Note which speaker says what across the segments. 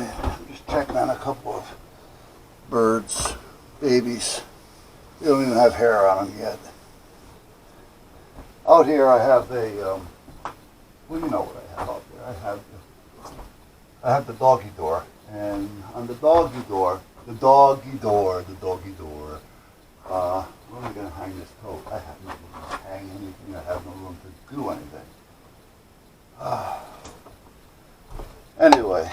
Speaker 1: I'm just checking on a couple of birds, babies. They don't even have hair on them yet. Out here I have a, well, you know what I have out there. I have the doggy door, and on the doggy door, where am I going to hang this coat? I have no room to hang anything. I have no room to do anything. Anyway,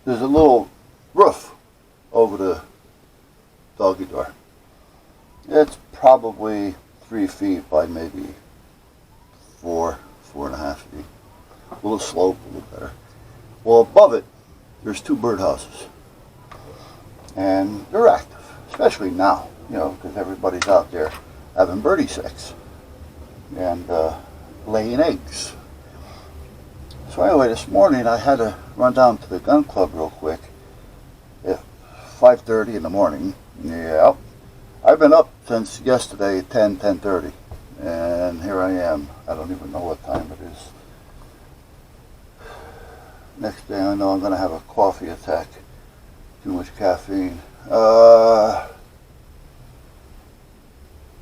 Speaker 1: there's a little roof over the doggy door. It's probably 3 feet by maybe 4.5 feet. A little slope, a little better. Well, above it, there's 2 birdhouses. And they're active, especially now, because everybody's out there having birdie sex and laying eggs. So anyway, this morning I had to run down to the gun club real quick at 5:30 in the morning. Yeah, I've been up since yesterday at 10:30, and here I am. I don't even know what time it is. Next thing I know, I'm going to have a coffee attack. Too much caffeine.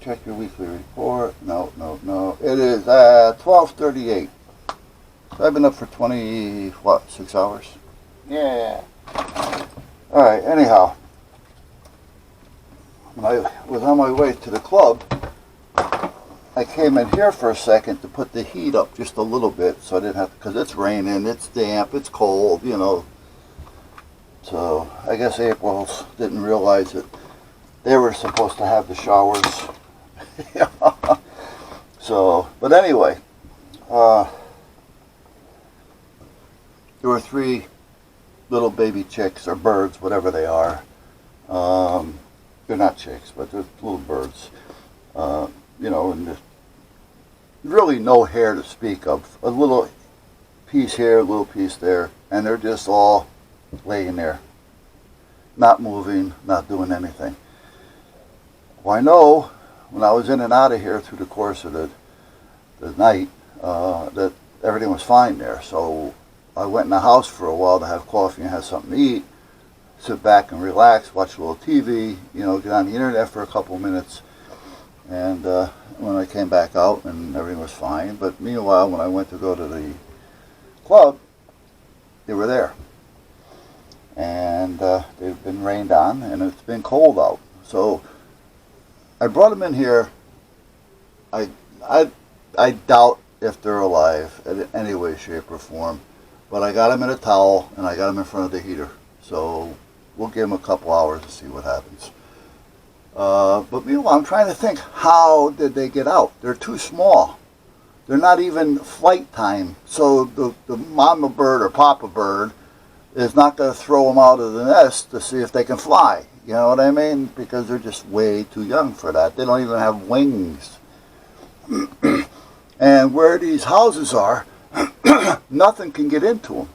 Speaker 1: Check your weekly report. No. It is 12:38. So I've been up for 6 hours? Yeah. Alright, anyhow. When I was on my way to the club, I came in here for a second to put the heat up just a little bit so I didn't have to, because it's raining, it's damp, it's cold, So I guess April's didn't realize that they were supposed to have the showers. So, but anyway, there were 3 little baby chicks or birds, whatever they are. They're not chicks, but they're little birds. And there's really no hair to speak of. A little piece here, a little piece there, and they're just all laying there, not moving, not doing anything. Well, I know when I was in and out of here through the course of the night that everything was fine there. So I went in the house for a while to have coffee and have something to eat, sit back and relax, watch a little TV, get on the internet for a couple of minutes. And when I came back out, and everything was fine. But meanwhile, when I went to go to the club, they were there. And they've been rained on, and it's been cold out. So I brought them in here. I doubt if they're alive in any way, shape, or form. But I got them in a towel, and I got them in front of the heater. So we'll give them a couple hours to see what happens. But meanwhile, I'm trying to think, how did they get out? They're too small. They're not even flight time. So the mama bird or papa bird is not going to throw them out of the nest to see if they can fly. You know what I mean? Because they're just way too young for that. They don't even have wings. And where these houses are, nothing can get into them.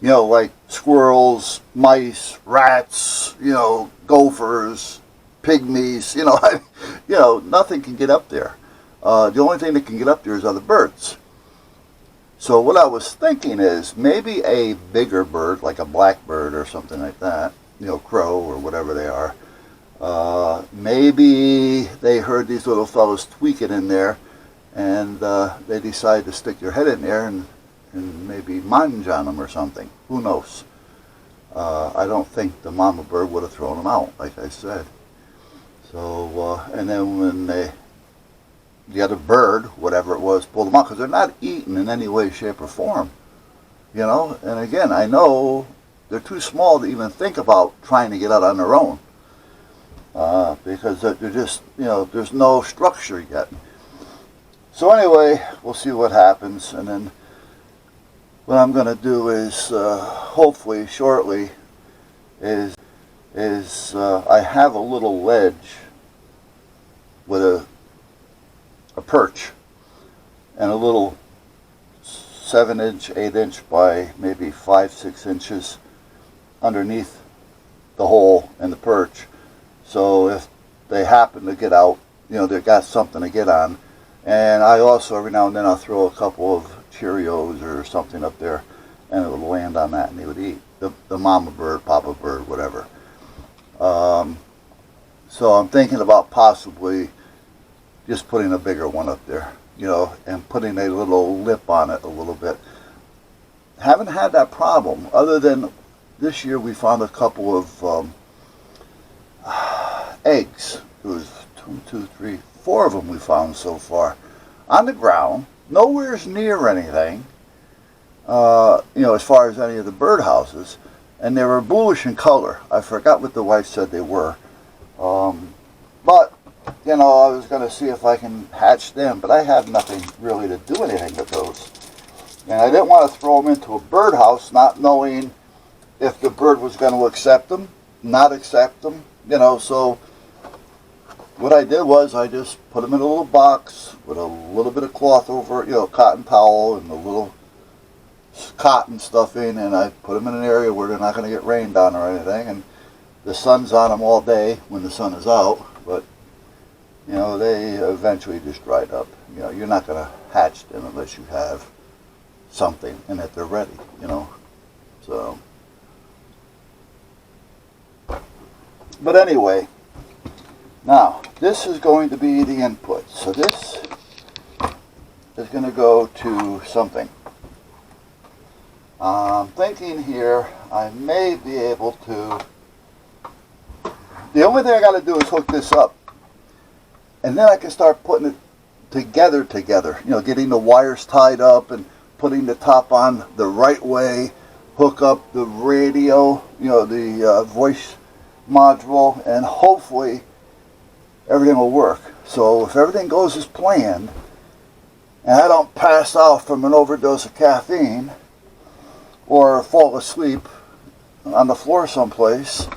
Speaker 1: Like squirrels, mice, rats, gophers, pygmies, nothing can get up there. The only thing that can get up there is other birds. So what I was thinking is maybe a bigger bird, like a blackbird or something like that, crow or whatever they are. Maybe they heard these little fellows tweaking in there, and they decided to stick their head in there and maybe munge on them or something. Who knows? I don't think the mama bird would have thrown them out, like I said. So, and then when the other bird, whatever it was, pulled them out, because they're not eaten in any way, shape, or form. And again, I know they're too small to even think about trying to get out on their own. Because they're just, there's no structure yet. So anyway, we'll see what happens. And then what I'm going to do is, hopefully, shortly, is I have a little ledge with a perch and a little 7-inch, 8-inch by maybe 5-6 inches underneath the hole in the perch. So if they happen to get out, they've got something to get on. And I also, every now and then, I'll throw a couple of Cheerios or something up there, and it would land on that, and they would eat. The mama bird, papa bird, whatever. So I'm thinking about possibly just putting a bigger one up there, you know, and putting a little lip on it a little bit. Haven't had that problem, other than this year we found a couple of eggs. It was 1, 2, 3, 4 of them we found so far on the ground, nowhere's near anything, you know, as far as any of the birdhouses, and they were bluish in color. I forgot what the wife said they were, but you know, I was going to see if I can hatch them, but I have nothing really to do anything with those, and I didn't want to throw them into a birdhouse not knowing if the bird was going to accept them, not accept them, you know. So what I did was I just put them in a little box with a little bit of cloth over it, you know, cotton towel and a little cotton stuff in, and I put them in an area where they're not going to get rained on or anything, and the sun's on them all day when the sun is out, but you know, they eventually just dried up. You know, you're not going to hatch them unless you have something and that they're ready, you know. So, but anyway, now this is going to be the input. So this is going to go to something. I'm thinking here I may be able to, the only thing I got to do is hook this up, and then I can start putting it together, you know, getting the wires tied up and putting the top on the right way, hook up the radio, you know, the voice module, and hopefully everything will work. So if everything goes as planned, and I don't pass out from an overdose of caffeine or fall asleep on the floor someplace,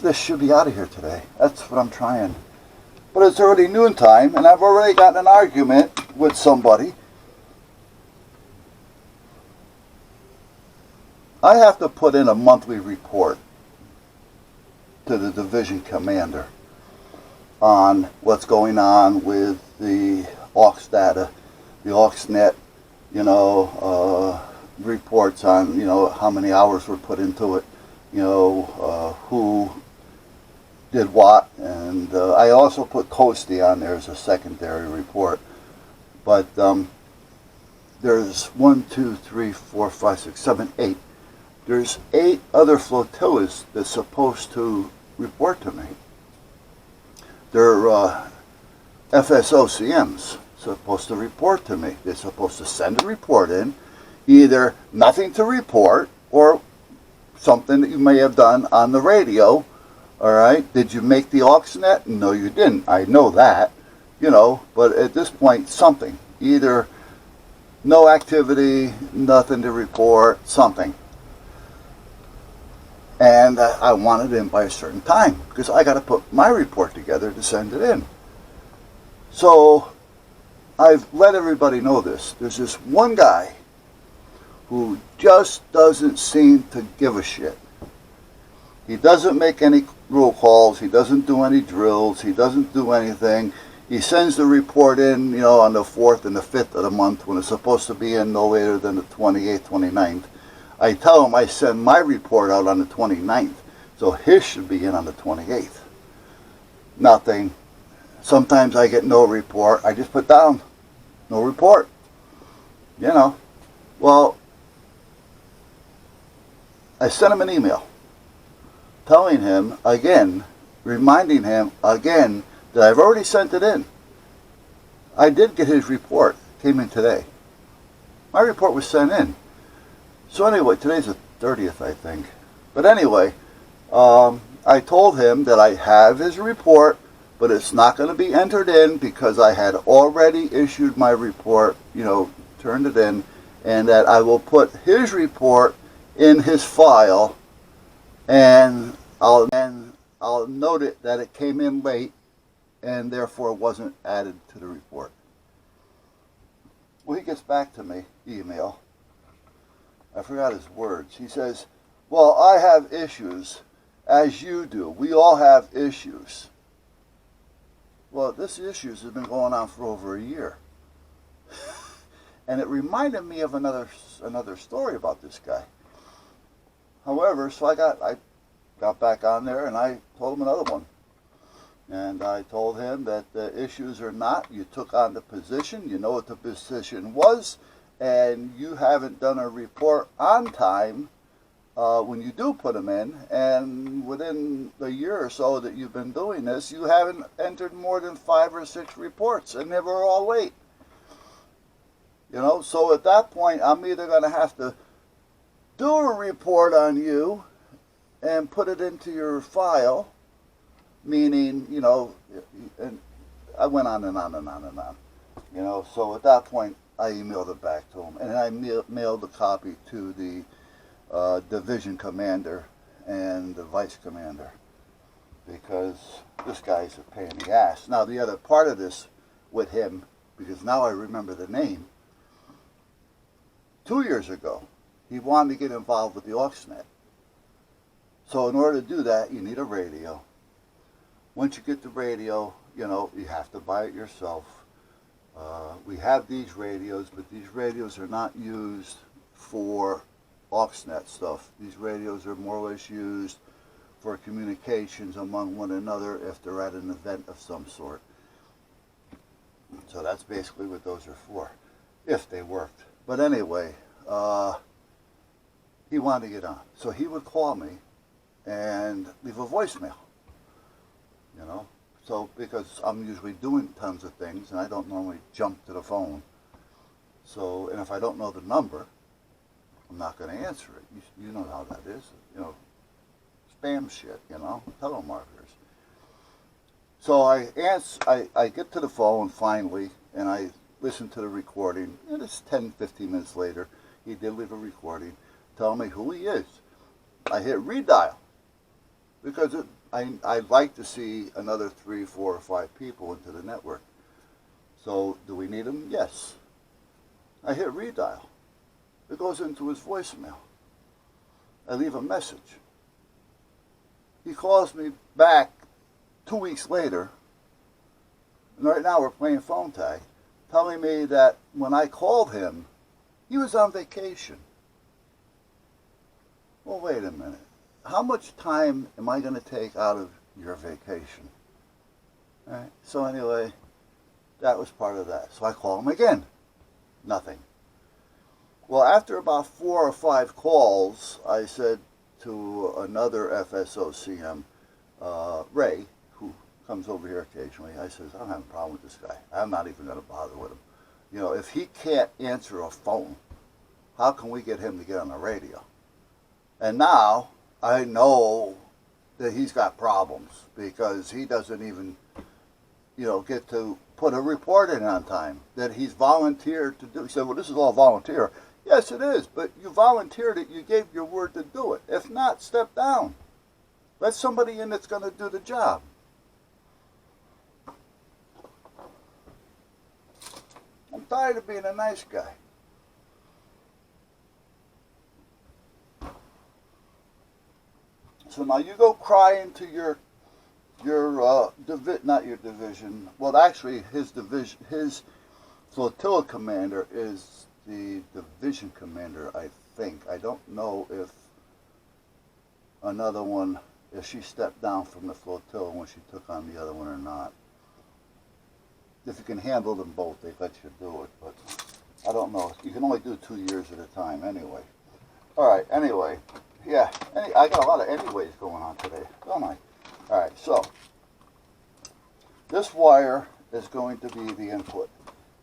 Speaker 1: this should be out of here today. That's what I'm trying. But it's already noontime, and I've already gotten an argument with somebody. I have to put in a monthly report to the division commander on what's going on with the aux data, the AUXNet, you know, reports on, you know, how many hours were put into it, you know, who did what, and I also put Coastie on there as a secondary report. But there's 1, 2, 3, 4, 5, 6, 7, 8. There's 8 other flotillas that's supposed to report to me. They're FSOCMs supposed to report to me. They're supposed to send a report in, either nothing to report or something that you may have done on the radio. All right, did you make the AUXNet? No, you didn't. I know that, you know, but at this point, something. Either no activity, nothing to report, something. And I want it in by a certain time because I got to put my report together to send it in. So I've let everybody know this. There's this one guy who just doesn't seem to give a shit. He doesn't make any roll calls. He doesn't do any drills. He doesn't do anything. He sends the report in, you know, on the 4th and the 5th of the month when it's supposed to be in no later than the 28th, 29th. I tell him I send my report out on the 29th, so his should be in on the 28th. Nothing. Sometimes I get no report. I just put down, no report. You know. Well, I sent him an email telling him again, reminding him again that I've already sent it in. I did get his report. It came in today. My report was sent in. So anyway, today's the 30th, I think. But anyway, I told him that I have his report, but it's not going to be entered in because I had already issued my report, you know, turned it in, and that I will put his report in his file, and I'll note it that it came in late and therefore wasn't added to the report. Well, he gets back to me, email. I forgot his words. He says, well, I have issues, as you do. We all have issues. Well, this issues has been going on for over a year. And it reminded me of another story about this guy. However, so I got back on there and I told him another one. And I told him that the issues are not, you took on the position, you know what the position was, and you haven't done a report on time when you do put them in, and within the year or so that you've been doing this, you haven't entered more than 5 or 6 reports, and they were all late. You know, so at that point, I'm either going to have to do a report on you and put it into your file, meaning, you know, and I went on and on and on and on. You know, so at that point, I emailed it back to him, and I mailed the copy to the division commander and the vice commander, because this guy's a pain in the ass. Now, the other part of this with him, because now I remember the name, 2 years ago, he wanted to get involved with the AUXNet. So in order to do that, you need a radio. Once you get the radio, you know, you have to buy it yourself. We have these radios, but these radios are not used for AUXNet stuff. These radios are more or less used for communications among one another if they're at an event of some sort. So that's basically what those are for, if they worked. But anyway, he wanted to get on. So he would call me and leave a voicemail, you know. So because I'm usually doing tons of things and I don't normally jump to the phone. So, and if I don't know the number, I'm not going to answer it. You know how that is, you know, spam shit, you know, telemarketers. So I get to the phone finally, and I listen to the recording, and it's 10, 15 minutes later. He did leave a recording telling me who he is. I hit redial, because I'd like to see another 3, 4, or 5 people into the network. So do we need them? Yes. I hit redial. It goes into his voicemail. I leave a message. He calls me back 2 weeks later, and right now we're playing phone tag, telling me that when I called him, he was on vacation. Well, wait a minute. How much time am I going to take out of your vacation? All right. So anyway, that was part of that. So I call him again. Nothing. Well, after about 4 or 5 calls, I said to another FSOCM, Ray, who comes over here occasionally, I says, I'm having a problem with this guy. I'm not even going to bother with him. You know, if he can't answer a phone, how can we get him to get on the radio? And now I know that he's got problems because he doesn't even, you know, get to put a report in on time that he's volunteered to do. He said, well, this is all volunteer. Yes, it is, but you volunteered it. You gave your word to do it. If not, step down. Let somebody in that's going to do the job. I'm tired of being a nice guy. So now you go cry into your not your division. Well, actually, his division, his flotilla commander is the division commander, I think. I don't know if another one, if she stepped down from the flotilla when she took on the other one or not. If you can handle them both, they let you do it, but I don't know. You can only do 2 years at a time anyway. All right, anyway, yeah, I got a lot of anyways going on today, don't I? All right, so this wire is going to be the input.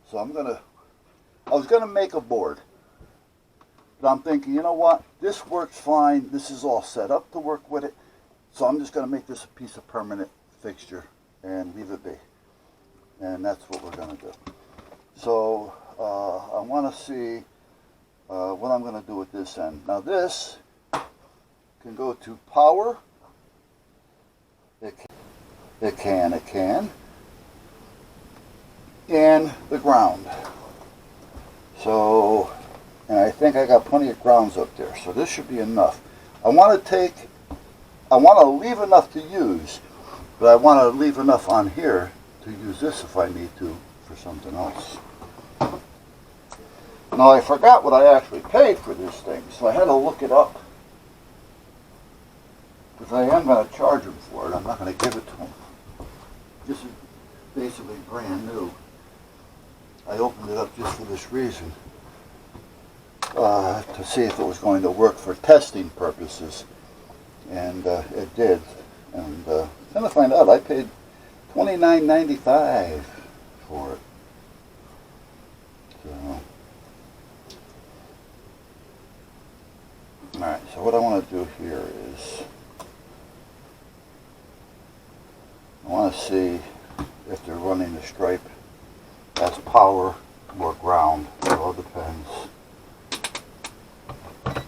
Speaker 1: So I was going to make a board, but I'm thinking, you know what? This works fine. This is all set up to work with it. So I'm just going to make this a piece of permanent fixture and leave it be. And that's what we're going to do. So I want to see what I'm going to do with this end. Now this can go to power. It can. And the ground. So, and I think I got plenty of grounds up there. So this should be enough. I want to leave enough to use, but I want to leave enough on here to use this if I need to for something else. Now I forgot what I actually paid for this thing, so I had to look it up. Because I am going to charge them for it. I'm not going to give it to them. This is basically brand new. I opened it up just for this reason. To see if it was going to work for testing purposes. And it did. And kind of find out I paid $29.95 for it. So, alright, so what I want to do here is I want to see if they're running the stripe as power or ground. It all depends.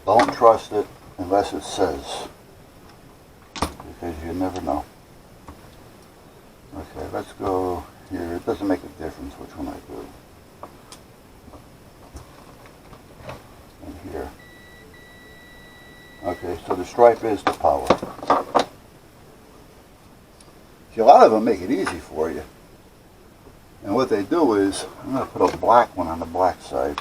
Speaker 1: Don't trust it unless it says, because you never know. Okay, let's go here. It doesn't make a difference which one I do. And here. Okay, so the stripe is the power. See, a lot of them make it easy for you. And what they do is, I'm going to put a black one on the black side.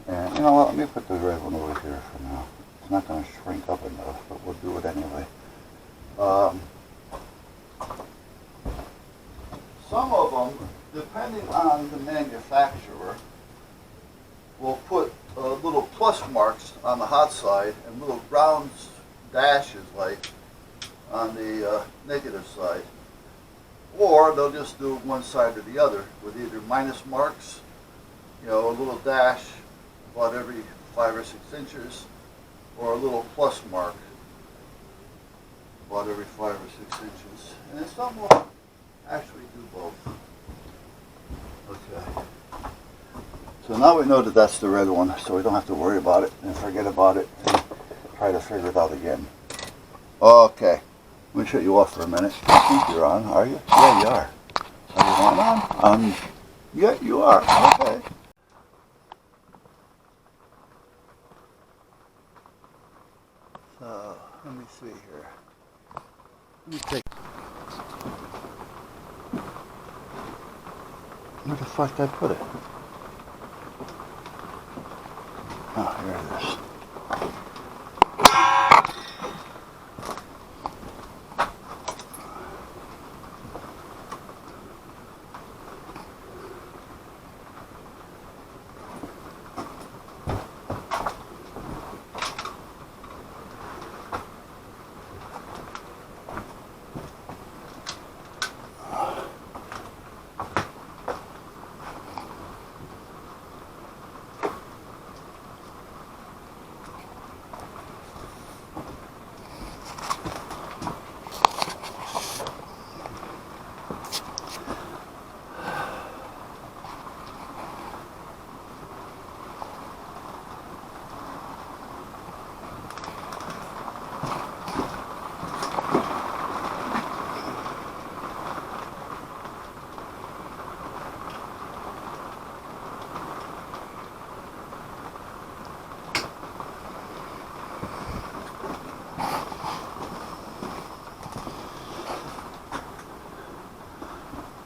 Speaker 1: And you know what, let me put the red one over here for now. It's not going to shrink up enough, but we'll do it anyway. Some of them, depending on the manufacturer, will put little plus marks on the hot side and little brown dashes like on the negative side. Or they'll just do one side or the other with either minus marks, you know, a little dash about every 5 or 6 inches, or a little plus mark about every 5 or 6 inches. And then some will actually do both. Okay. So now we know that that's the red one, so we don't have to worry about it and forget about it and try to figure it out again. Okay. Let me shut you off for a minute. I think you're on, are you? Yeah, you are. Are you on? Yeah, you are. Okay. So, let me see here. Let me take... Where the fuck did I put it? Oh, here it is.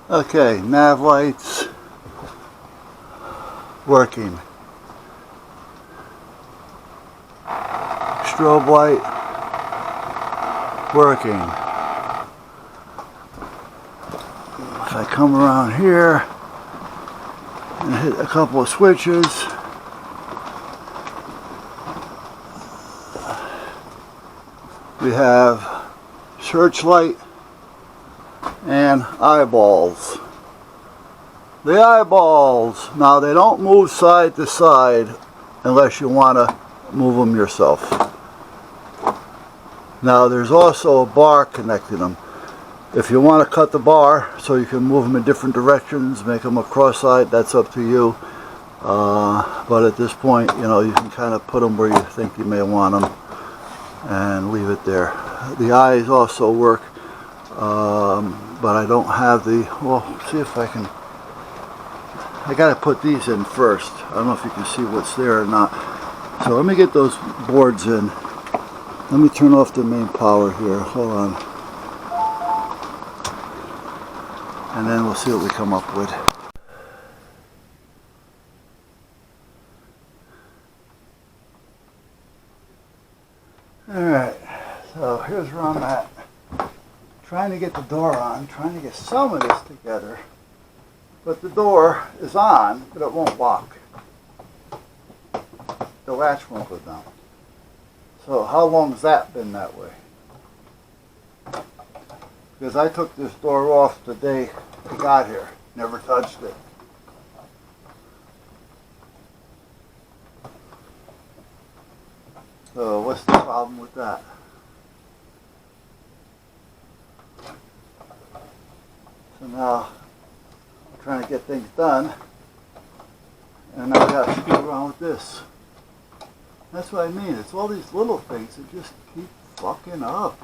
Speaker 1: Okay, nav lights working. Strobe light working. If I come around here and hit a couple of switches, we have searchlight and eyeballs. The eyeballs, now they don't move side to side unless you want to move them yourself. Now there's also a bar connecting them. If you want to cut the bar so you can move them in different directions, make them a cross-eyed, that's up to you. But at this point, you know, you can kind of put them where you think you may want them and leave it there. The eyes also work. But I don't have the, well, see if I can, I gotta put these in first. I don't know if you can see what's there or not. So let me get those boards in. Let me turn off the main power here, hold on. And and then we'll see what we come up with. Alright, so here's where I'm at. Trying to get the door on, trying to get some of this together. But the door is on, but it won't lock. The latch won't go down. So how long has that been that way? Because I took this door off the day I got here. Never touched it. So what's the problem with that? So now I'm trying to get things done, and now I got to screw around with this. That's what I mean. It's all these little things that just keep fucking up.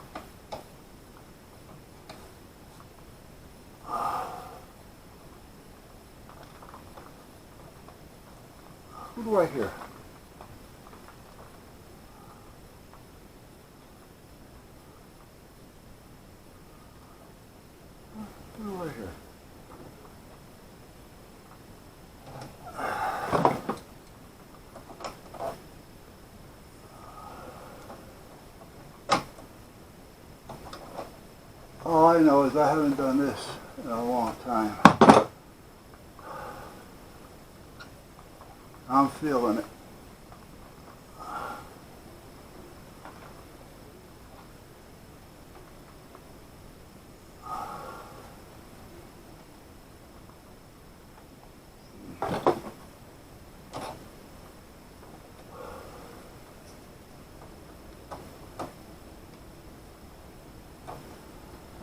Speaker 1: Who do I hear? Who do I hear? All I know is I haven't done this in a long time. I'm feeling it.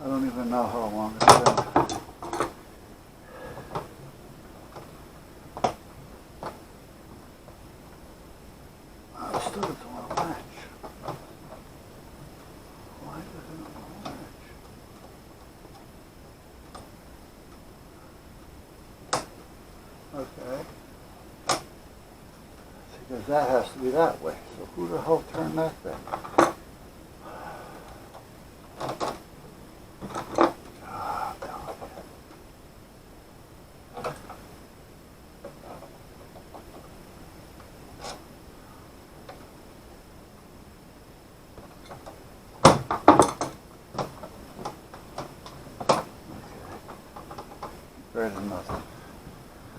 Speaker 1: I don't even know how long it's been. I still don't want to latch. Why doesn't it want to latch? Okay. Because that has to be that way. So who the hell turned that thing? Better than nothing.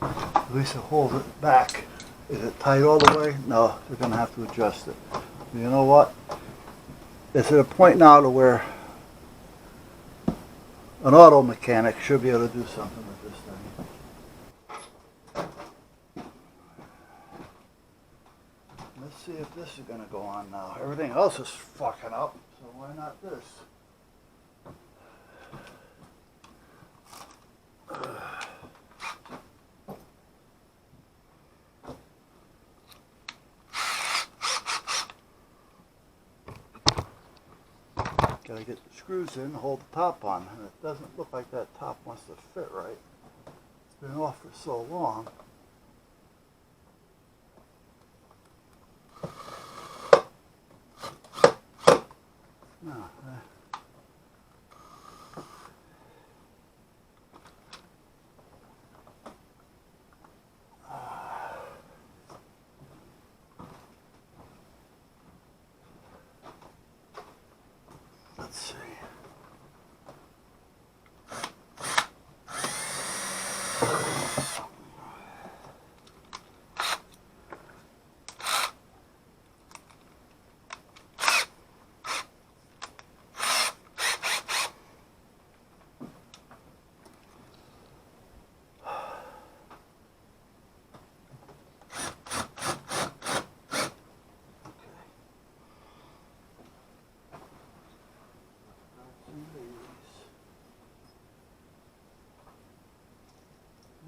Speaker 1: At least it holds it back. Is it tight all the way? No, they're going to have to adjust it. You know what? It's at a point now to where an auto mechanic should be able to do something with this thing. Let's see if this is going to go on now. Everything else is fucking up, so why not this? Gotta get the screws in, hold the top on, and it doesn't look like that top wants to fit right. It's been off for so long. No, let's see.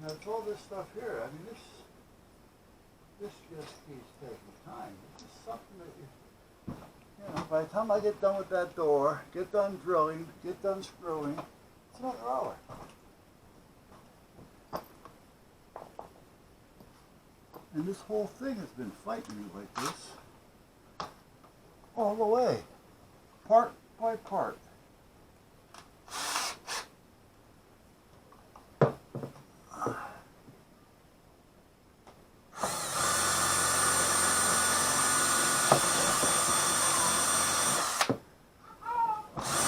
Speaker 1: Now, it's all this stuff here. I mean, this just keeps taking time. This is something that you know, by the time I get done with that door, get done drilling, get done screwing, it's another hour. And this whole thing has been fighting me like this all the way, part by part.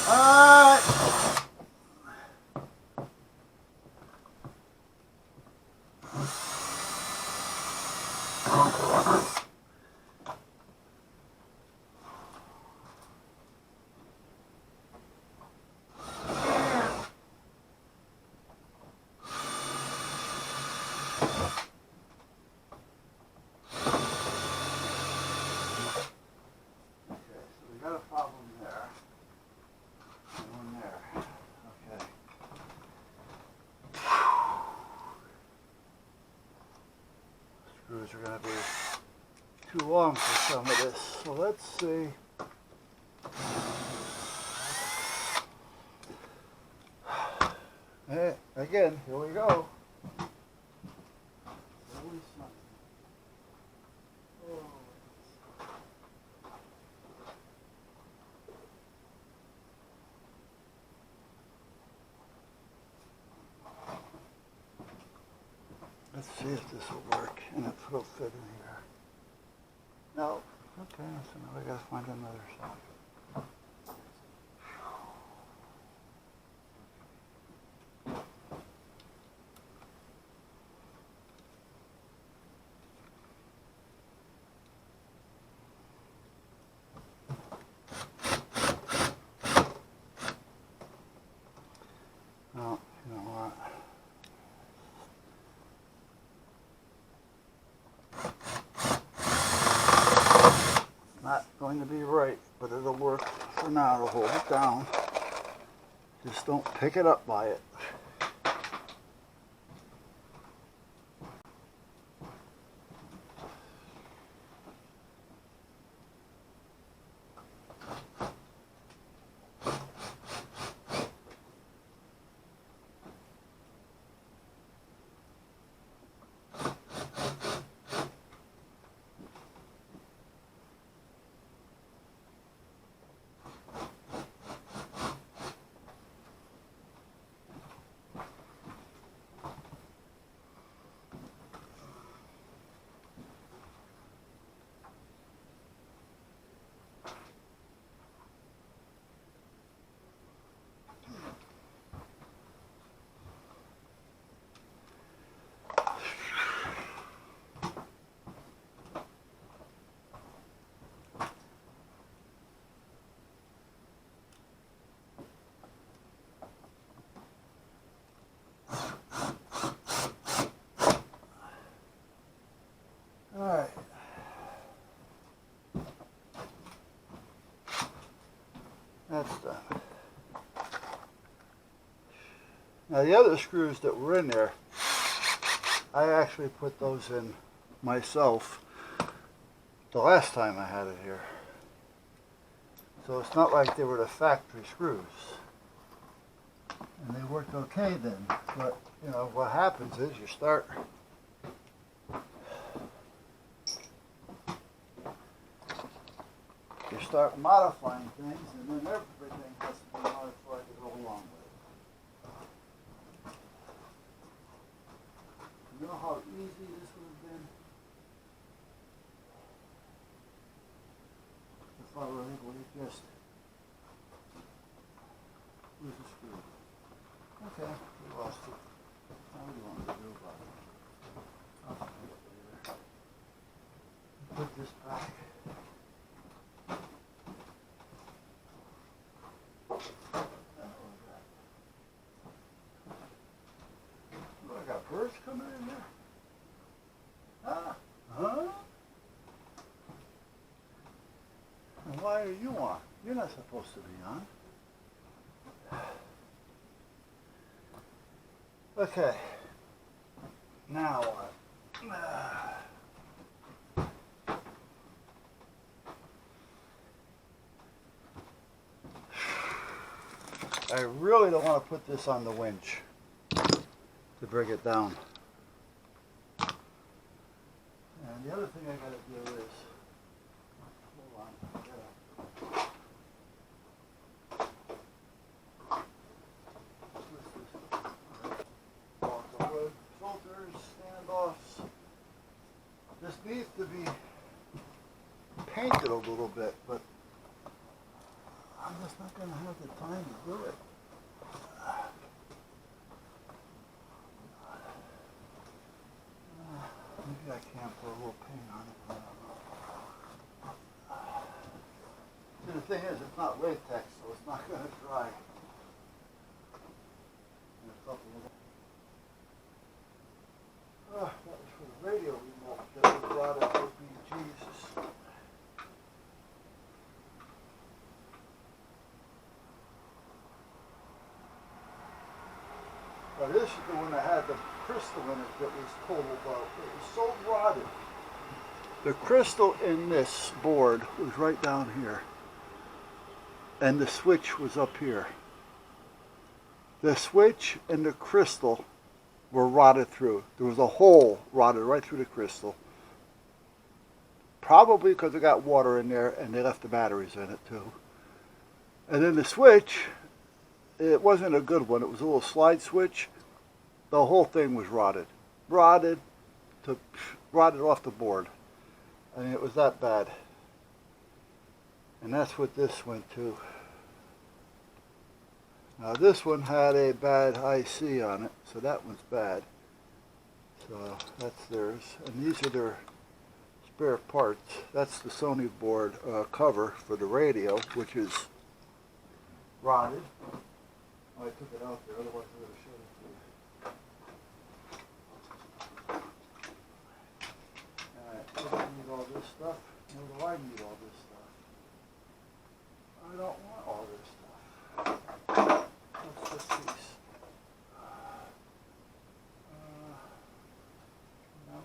Speaker 1: Alright. Got a problem there. And one there. Okay. Screws are going to be too long for some of this. So let's see. Hey, again, here we go. Always something. Oh. Let's see if this will work and if it'll fit in here. No. Okay, so now we gotta find another side. No, you know what? Not going to be right, but it'll work for now to hold it down. Just don't pick it up by it. Alright. That's done. Now the other screws that were in there, I actually put those in myself the last time I had it here. So it's not like they were the factory screws. And they worked okay then. But, you know, what happens is you start modifying things, and then everything has to be modified to go along with it. You know how easy this would have been if I were able to just lose a screw. Okay, we lost it. Now what do you want me to do about it? I'll find it later. Put this back. I got birds coming in there. Ah, huh? And why are you on? You're not supposed to be on. Okay. Now what? I really don't want to put this on the winch to bring it down. And the other thing I gotta do is, hold on, walk the wood, filters, standoffs. This needs to be paint it a little bit, but I'm just not going to have the time to do it. Maybe I can put a little paint on it. I don't know. See, the thing is, it's not latex, so it's not going to dry. That was for the radio remote that we brought up with me, Jesus. Now this is the one that had the crystal in it that was total about. It was so rotted. The crystal in this board was right down here. And the switch was up here. The switch and the crystal were rotted through. There was a hole rotted right through the crystal. Probably because it got water in there and they left the batteries in it too. And then the switch, it wasn't a good one. It was a little slide switch. The whole thing was rotted. Rotted off the board. I mean, it was that bad. And that's what this went to. Now this one had a bad IC on it, so that one's bad. So that's theirs. And these are their spare parts. That's the Sony board cover for the radio, which is rotted. Oh, I took it out there, otherwise I would have showed it to you. Alright, I don't need all this stuff. Nor do I need all this stuff. I don't want all this stuff. What's this piece? No.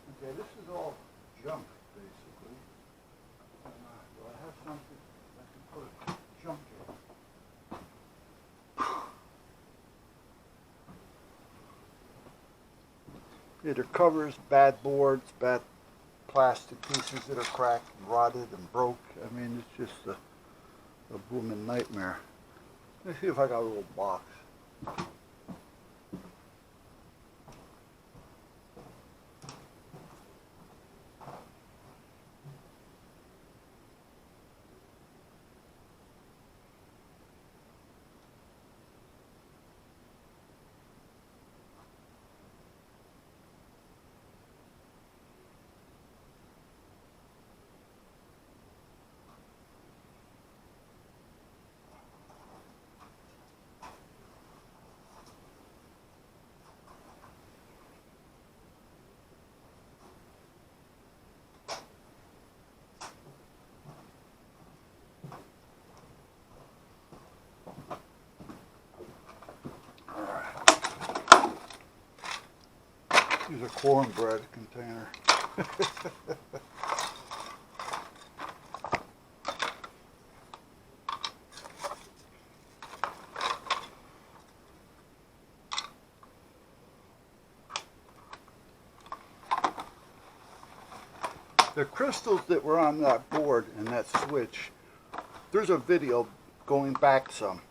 Speaker 1: Okay, this is all junk, basically. Do I have something I can put junk in? Either covers, bad boards, bad plastic pieces that are cracked and rotted and broke. I mean, it's just a blooming nightmare. Let me see if I got a little box. Use a cornbread container. The crystals that were on that board and that switch, there's a video going back some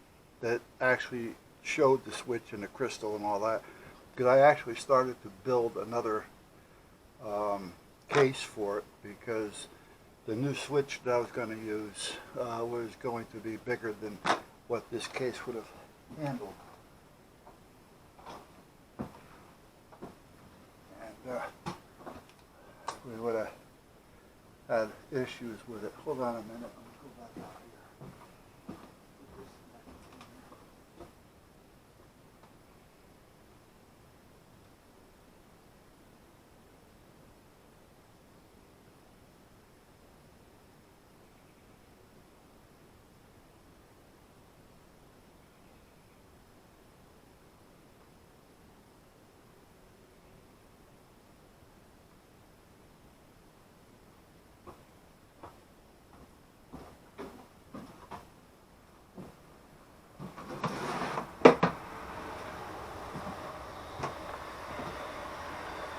Speaker 1: that actually showed the switch and the crystal and all that. Because I actually started to build another case for it, because the new switch that I was going to use was going to be bigger than what this case would have handled. And we would have had issues with it. Hold on a minute. Let me go back out here.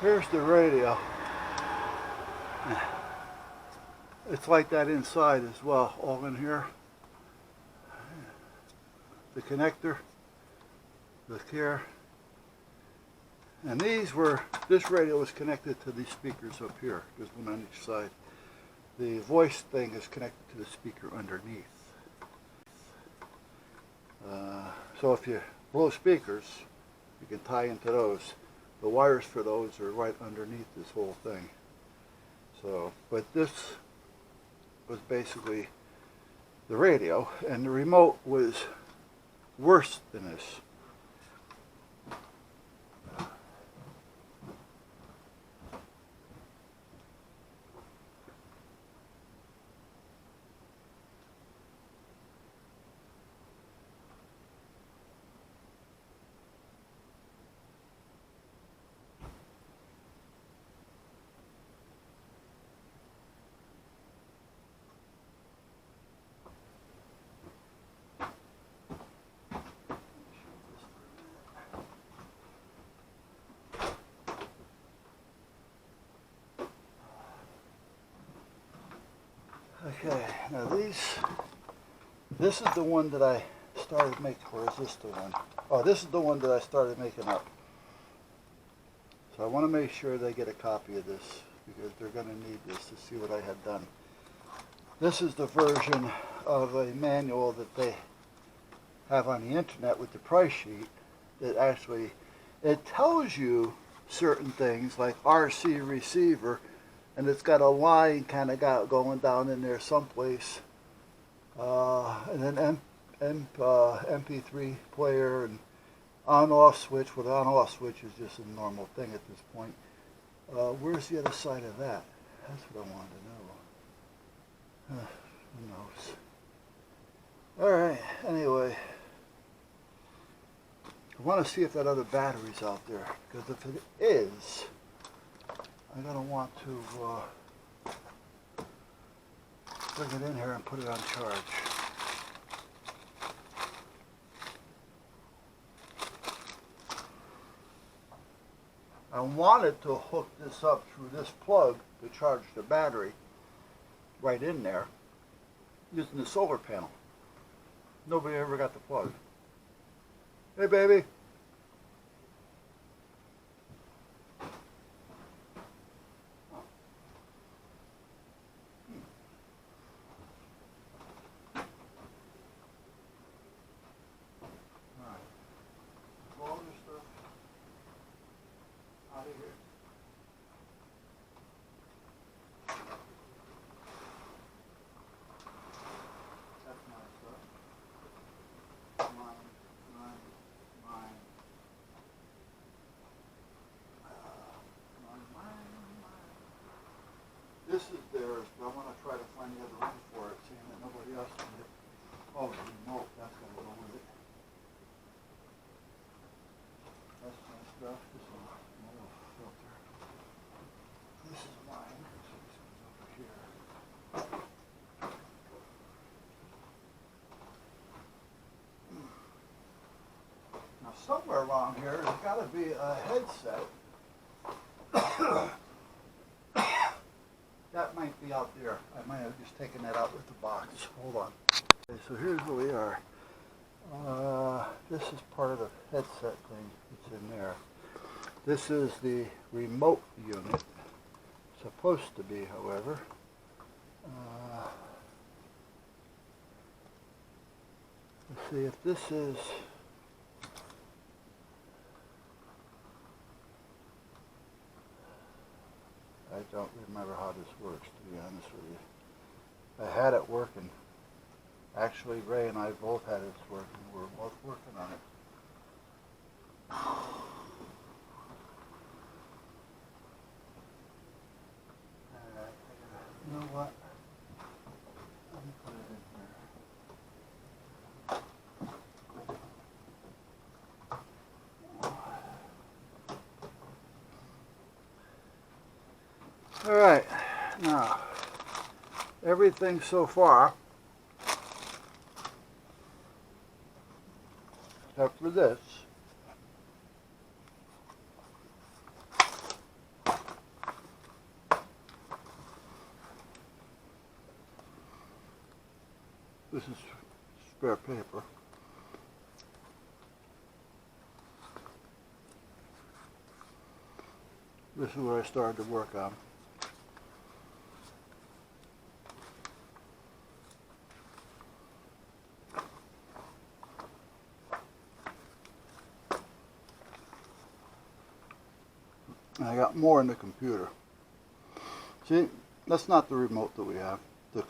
Speaker 1: Here's the radio. It's like that inside as well, all in here. The connector, look here. And this radio was connected to these speakers up here. There's one on each side. The voice thing is connected to the speaker underneath. So if you blow speakers, you can tie into those. The wires for those are right underneath this whole thing. So, but this was basically the radio, and the remote was worse than this. Okay, now this is the one that I started making, or is this the one? Oh, this is the one that I started making up. So I want to make sure they get a copy of this, because they're going to need this to see what I had done. This is the version of a manual that they have on the internet with the price sheet that actually, it tells you certain things like RC receiver, and it's got a line kind of going down in there someplace, and then MP3 player and on-off switch. Well, the on-off switch is just a normal thing at this point. Where's the other side of that? That's what I wanted to know. Who knows? All right. Anyway, I want to see if that other battery's out there, because if it is, I'm going to want to bring it in here and put it on charge. I wanted to hook this up through this plug to charge the battery right in there using the solar panel. Nobody ever got the plug. Hey, baby. This is theirs, but I want to try to find the other end for it, seeing that nobody else can get. Oh, the remote, that's got to go with it. That's my stuff. This is my little filter. This is mine. So this goes over here. Now, somewhere around here, there's got to be a headset. That might be out there. I might have just taken that out with the box. Hold on. Okay, so here's where we are. This is part of the headset thing that's in there. This is the remote unit. Supposed to be, however. Let's see if this is. I don't remember how this works, to be honest with you. I had it working. Actually, Ray and I both had it working. We were both working on it. You know what? Let me put it in here. All right, now everything so far, except for this, this is spare paper. This is what I started to work on. And I got more in the computer. See, that's not the remote that we have, the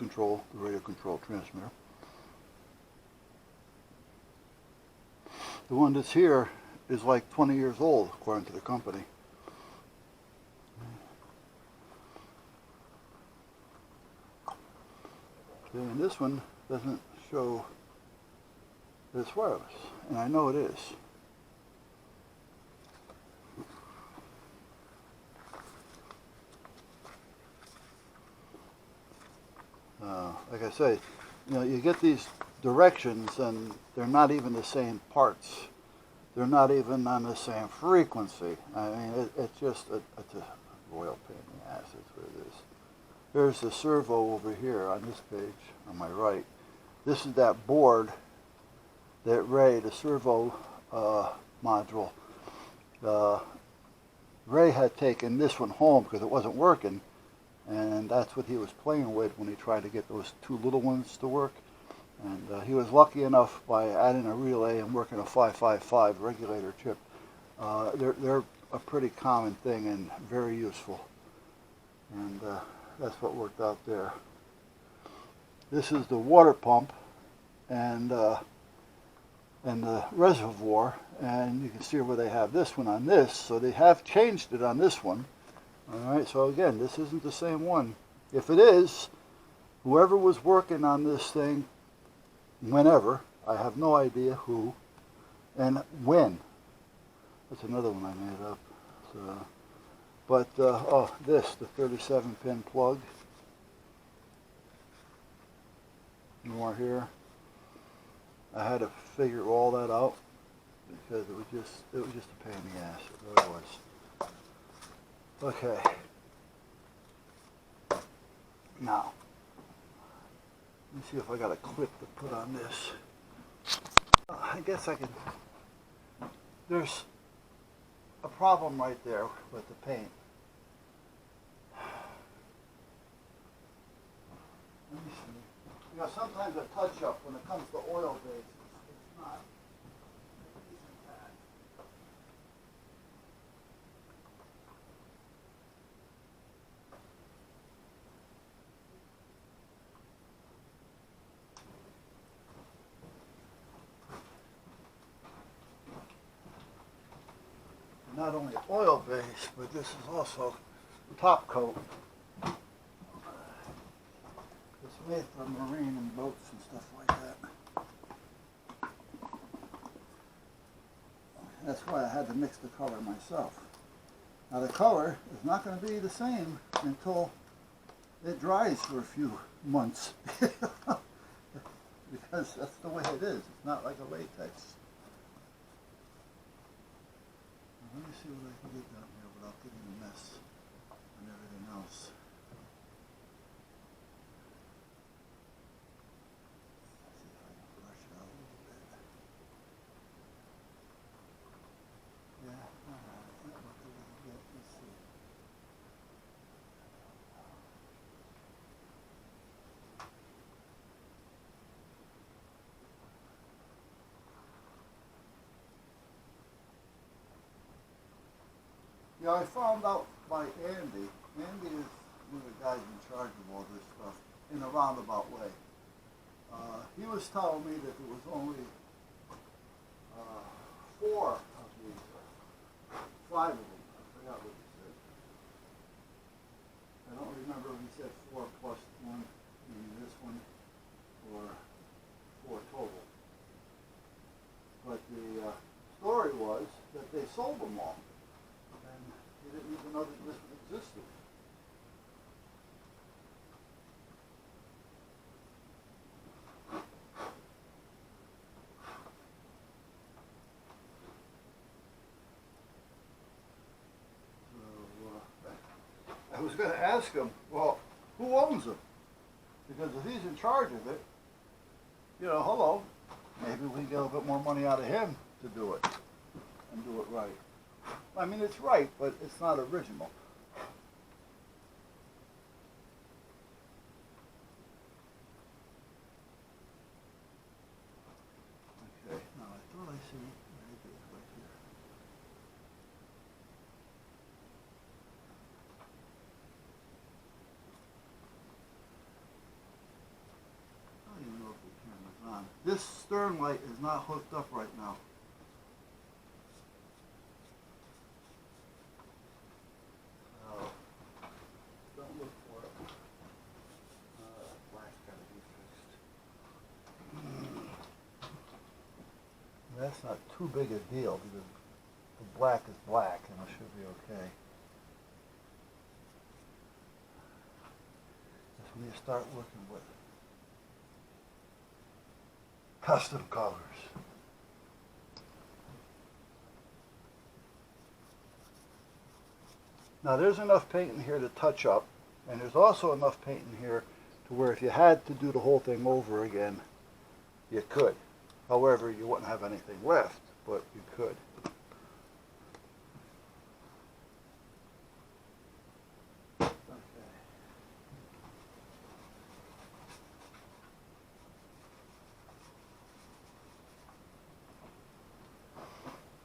Speaker 1: radio control transmitter. The one that's here is like 20 years old, according to the company. Okay, and this one doesn't show that it's wireless, and I know it is. Like I say, you get these directions and they're not even the same parts. They're not even on the same frequency. I mean, it's just it's a royal pain in the ass. That's what it is. There's the servo over here on this page on my right. This is that board that Ray, the servo module, Ray had taken this one home because it wasn't working. And that's what he was playing with when he tried to get those two little ones to work. And he was lucky enough by adding a relay and working a 555 regulator chip. They're a pretty common thing and very useful. And that's what worked out there. This is the water pump and the reservoir. And you can see where they have this one on this. So they have changed it on this one. Alright, so again, this isn't the same one. If it is, whoever was working on this thing, whenever, I have no idea who, and when. That's another one I made up. So, but, oh, this, the 37-pin plug. More here. I had to figure all that out because it was just a pain in the ass. It really was. Okay, now, let me see if I got a clip to put on this. I guess I can, there's a problem right there with the paint. Let me see. Sometimes a touch-up when it comes to oil-based, it's not. Not only oil base, but this is also top coat. It's made for marine and boats and stuff like that. That's why I had to mix the color myself. Now the color is not going to be the same until it dries for a few months. Because that's the way it is. It's not like a latex. Let me see what I can get down here without getting a mess and everything else. Let's see if I can brush it out a little bit. Yeah, alright, that looked a little bit. Let's see. Yeah, I found out by Andy. Andy is one of the guys in charge of all this stuff in a roundabout way. He was telling me that there was only 4 of these, 5 of them. I forgot what he said. I don't remember if he said 4 plus 1, meaning this one, or 4 total. But the story was that they sold them all. He didn't even know that this existed. So, I was going to ask him, well, who owns them? Because if he's in charge of it, hello, maybe we can get a little bit more money out of him to do it and do it right. I mean, it's right, but it's not original. Okay, now I thought I see maybe it's right here. I don't even know if the camera's on. This stern light is not hooked up right now. Don't look for it. Black's got to be fixed. That's not too big a deal because the black is black and it should be okay. That's when you start working with custom colors. Now there's enough paint in here to touch up, and there's also enough paint in here to where if you had to do the whole thing over again, you could. However, you wouldn't have anything left, but you could.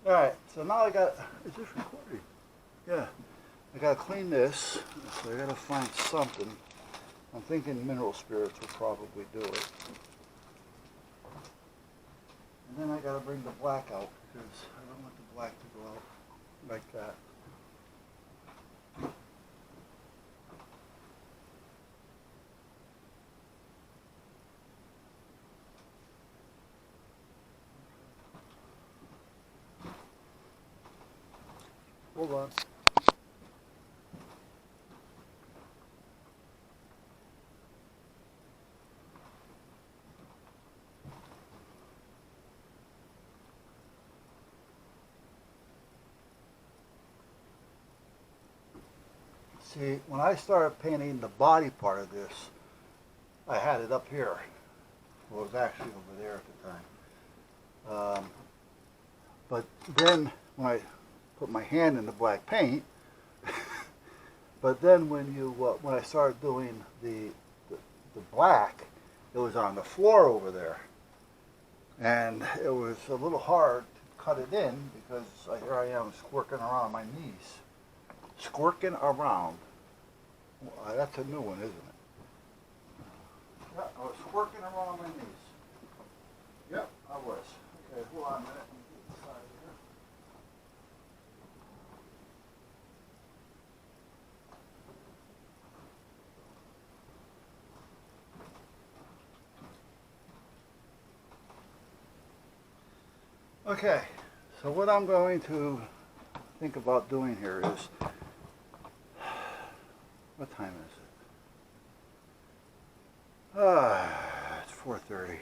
Speaker 1: Alright, so now I got, is this recording? Yeah. I gotta clean this, so I gotta find something. I'm thinking mineral spirits will probably do it. And then I gotta bring the black out because I don't want the black to go out like that. Hold on. See, when I started painting the body part of this, I had it up here. Well, it was actually over there at the time. But then when I put my hand in the black paint, but then when I started doing the black, it was on the floor over there, and it was a little hard to cut it in because here I am squirking around my knees. Squirking around. Well, that's a new one, isn't it? Yeah, I was squirking around my knees. Yep, I was. Okay, hold on a minute. Let me get inside here. Okay, so what I'm going to think about doing here is, what time is it? It's 4:30.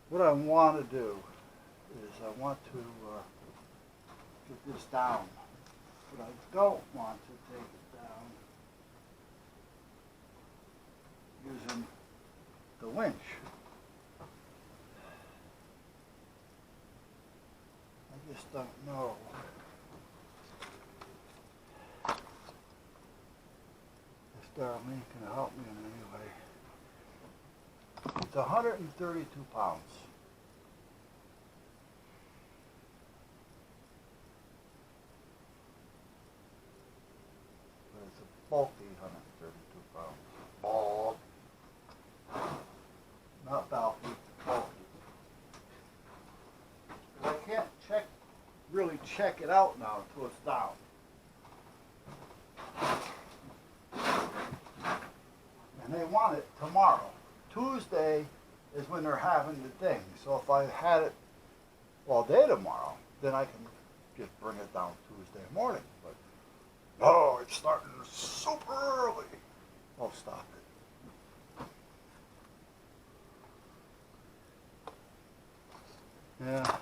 Speaker 1: What I want to do is I want to get this down, but I don't want to take it down using the winch. I just don't know. This Darlene can help me in any way. It's 132 pounds. But it's a bulky 132 pounds. Bald. Not bulky, bulky. I can't really check it out now until it's down. And they want it tomorrow. Tuesday is when they're having the thing. So if I had it all day tomorrow, then I can just bring it down Tuesday morning. But no, it's starting super early. I'll stop it. Yeah.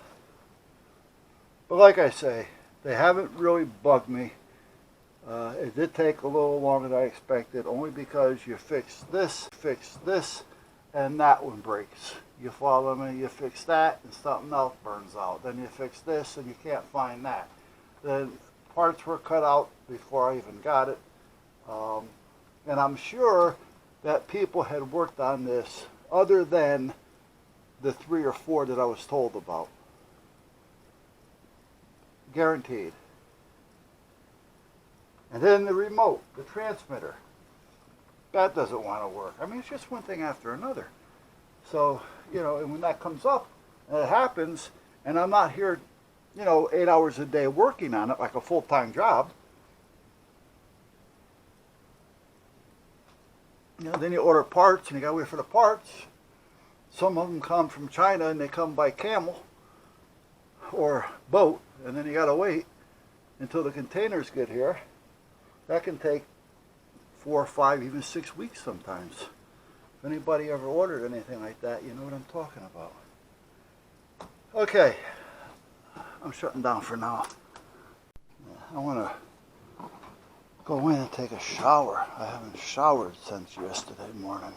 Speaker 1: But like I say, they haven't really bugged me. It did take a little longer than I expected, only because you fix this, and that one breaks. You follow me? You fix that and something else burns out. Then you fix this and you can't find that. Then parts were cut out before I even got it. And I'm sure that people had worked on this other than the 3 or 4 that I was told about. Guaranteed. And then the remote, the transmitter. That doesn't want to work. I mean, it's just one thing after another. So, and when that comes up, and it happens, and I'm not here, 8 hours a day working on it like a full-time job, then you order parts, and you gotta wait for the parts. Some of them come from China, and they come by camel or boat, and then you gotta wait until the containers get here. That can take 4 or 5, even 6 weeks sometimes. If anybody ever ordered anything like that, you know what I'm talking about. Okay, I'm shutting down for now. I want to go in and take a shower. I haven't showered since yesterday morning.